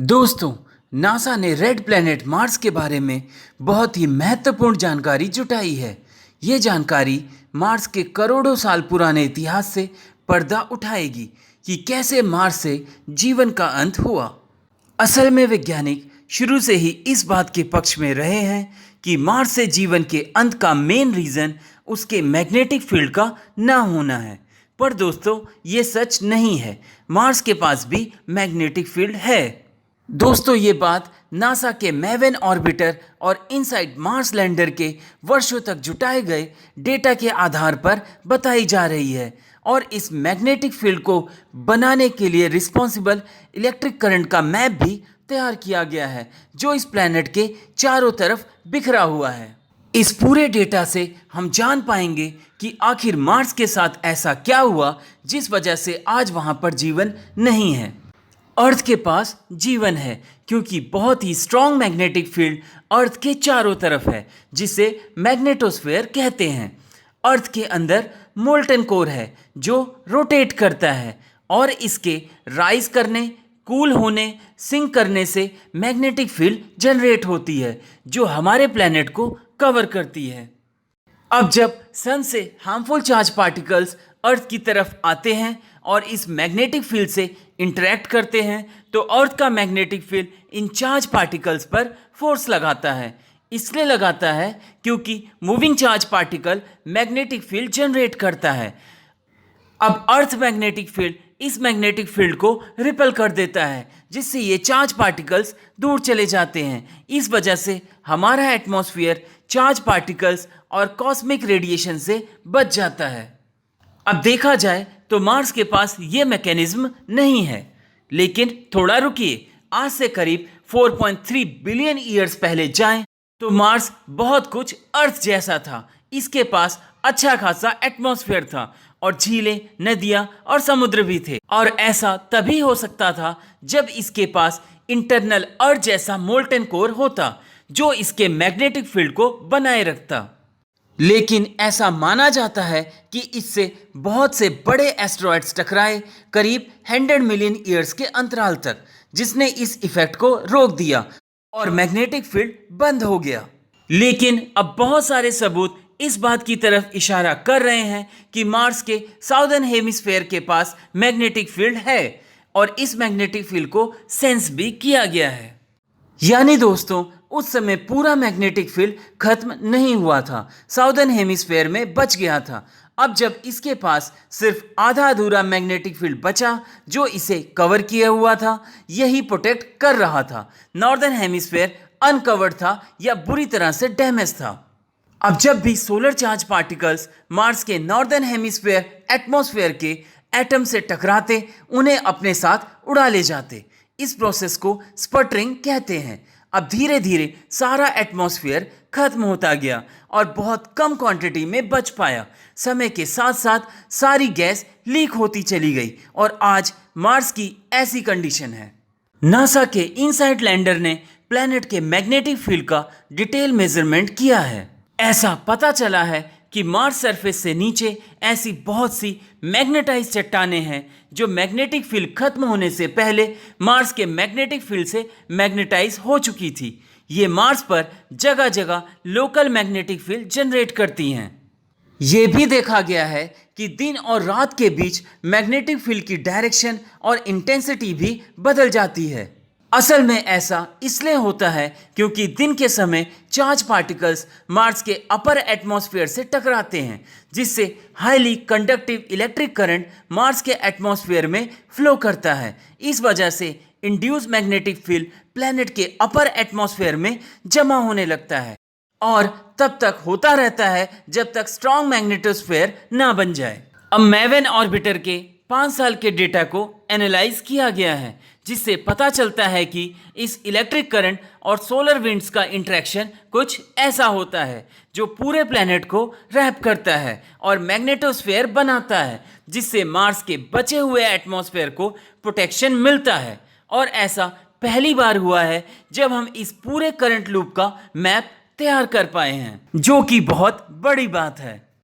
दोस्तों, नासा ने red planet Mars के बारे में बहुत ही महत्वपूर्ण जानकारी जुटाई है। ये जानकारी मार्स के करोड़ों साल पुराने इतिहास से पर्दा उठाएगी कि कैसे मार्स से जीवन का अंत हुआ। असल में वैज्ञानिक शुरू से ही इस बात के पक्ष में रहे हैं कि मार्स से जीवन के अंत का मेन रीज़न उसके मैग्नेटिक फील्ड का ना होना है। पर दोस्तों, ये सच नहीं है। मार्स के पास भी मैग्नेटिक फील्ड है। दोस्तों, ये बात नासा के मैवन ऑर्बिटर और इनसाइड मार्स लैंडर के वर्षों तक जुटाए गए डेटा के आधार पर बताई जा रही है और इस मैग्नेटिक फील्ड को बनाने के लिए रिस्पॉन्सिबल इलेक्ट्रिक करंट का मैप भी तैयार किया गया है जो इस प्लैनेट के चारों तरफ बिखरा हुआ है। इस पूरे डेटा से हम जान पाएंगे कि आखिर मार्स के साथ ऐसा क्या हुआ जिस वजह से आज वहाँ पर जीवन नहीं है। अर्थ के पास जीवन है क्योंकि बहुत ही स्ट्रॉन्ग मैग्नेटिक फील्ड अर्थ के चारों तरफ है जिसे मैग्नेटोस्फेयर कहते हैं। अर्थ के अंदर मोल्टन कोर है जो रोटेट करता है और इसके राइज करने, कूल होने, सिंक करने से मैग्नेटिक फील्ड जनरेट होती है जो हमारे प्लैनेट को कवर करती है। अब जब सन से हार्मफुल चार्ज पार्टिकल्स अर्थ की तरफ आते हैं और इस मैग्नेटिक फील्ड से इंटरैक्ट करते हैं तो अर्थ का magnetic field in charge particles पर फोर्स लगाता है। इसलिए लगाता है क्योंकि moving charge particle magnetic field generate करता है। अब अर्थ मैग्नेटिक फील्ड इस मैग्नेटिक फील्ड को रिपेल कर देता है जिससे ये चार्ज पार्टिकल्स दूर चले जाते हैं। इस वजह से हमारा एटमॉस्फेयर चार्ज पार्टिकल्स और कॉस्मिक रेडिएशन से बच जाता है। अब देखा जाए तो मार्स के पास ये मैकेनिज्म नहीं है, लेकिन थोड़ा रुकिए। आज से करीब 4.3 बिलियन ईयर्स पहले जाएं तो मार्स बहुत कुछ अर्थ जैसा था। इसके पास अच्छा खासा एटमॉस्फेयर था और झीलें, नदियां और समुद्र भी थे। और ऐसा तभी हो सकता था जब इसके पास इंटरनल अर्थ जैसा मोल्टन कोर होता जो इसके मैग्नेटिक फील्ड को बनाए रखता। लेकिन ऐसा माना जाता है कि इससे बहुत से बड़े एस्टेरॉयड्स टकराए करीब 100 मिलियन ईयर्स के अंतराल तक, जिसने इस इफेक्ट को रोक दिया और मैग्नेटिक फील्ड बंद हो गया। लेकिन अब बहुत सारे सबूत इस बात की तरफ इशारा कर रहे हैं कि मार्स के साउदर्न हेमिस्फेयर के पास मैग्नेटिक फील्ड है और इस मैग्नेटिक फील्ड को सेंस भी किया गया है। यानी दोस्तों, उस समय पूरा मैग्नेटिक फील्ड खत्म नहीं हुआ था, साउदर्न हेमिस्फेयर में बच गया था। अब जब इसके पास सिर्फ आधा अधूरा मैग्नेटिक फील्ड बचा जो इसे कवर किया हुआ था, यही प्रोटेक्ट कर रहा था। नॉर्दर्न हेमिस्फेयर अनकवर्ड था या बुरी तरह से डैमेज था। अब जब भी सोलर चार्ज पार्टिकल्स मार्स के नॉर्दर्न हेमिस्फेयर एटमॉस्फेयर के एटम से टकराते, उन्हें अपने साथ उड़ा ले जाते। इस प्रोसेस को स्पटरिंग कहते हैं। अब धीरे धीरे सारा एटमॉस्फेयर खत्म होता गया और बहुत कम क्वांटिटी में बच पाया। समय के साथ साथ सारी गैस लीक होती चली गई और आज मार्स की ऐसी कंडीशन है। नासा के इनसाइड लैंडर ने प्लैनेट के मैग्नेटिक फील्ड का डिटेल मेजरमेंट किया है। ऐसा पता चला है कि मार्स सरफेस से नीचे ऐसी बहुत सी मैग्नेटाइज चट्टानें हैं जो मैग्नेटिक फील्ड खत्म होने से पहले मार्स के मैग्नेटिक फील्ड से मैग्नेटाइज हो चुकी थी। ये मार्स पर जगह जगह लोकल मैग्नेटिक फील्ड जनरेट करती हैं। ये भी देखा गया है कि दिन और रात के बीच मैग्नेटिक फील्ड की डायरेक्शन और इंटेंसिटी भी बदल जाती है। असल में ऐसा इसलिए होता है क्योंकि दिन के समय चार्ज पार्टिकल्स मार्स के अपर एटमॉस्फेयर से टकराते हैं जिससे highly conductive electric current Mars के एटमॉस्फेयर में फ्लो करता है। इस वजह से इंड्यूस मैग्नेटिक फील्ड प्लैनेट के अपर एटमॉस्फेयर में जमा होने लगता है और तब तक होता रहता है जब तक स्ट्रॉन्ग मैग्नेटोस्फेयर ना बन जाए। अब मैवन ऑर्बिटर के 5 साल के डेटा को एनालाइज किया गया है जिससे पता चलता है कि इस इलेक्ट्रिक करंट और सोलर विंड्स का इंटरेक्शन कुछ ऐसा होता है जो पूरे प्लैनेट को रैप करता है और मैग्नेटोस्फेयर बनाता है जिससे मार्स के बचे हुए एटमॉस्फेयर को प्रोटेक्शन मिलता है। और ऐसा पहली बार हुआ है जब हम इस पूरे करंट लूप का मैप तैयार कर पाए हैं, जो कि बहुत बड़ी बात है।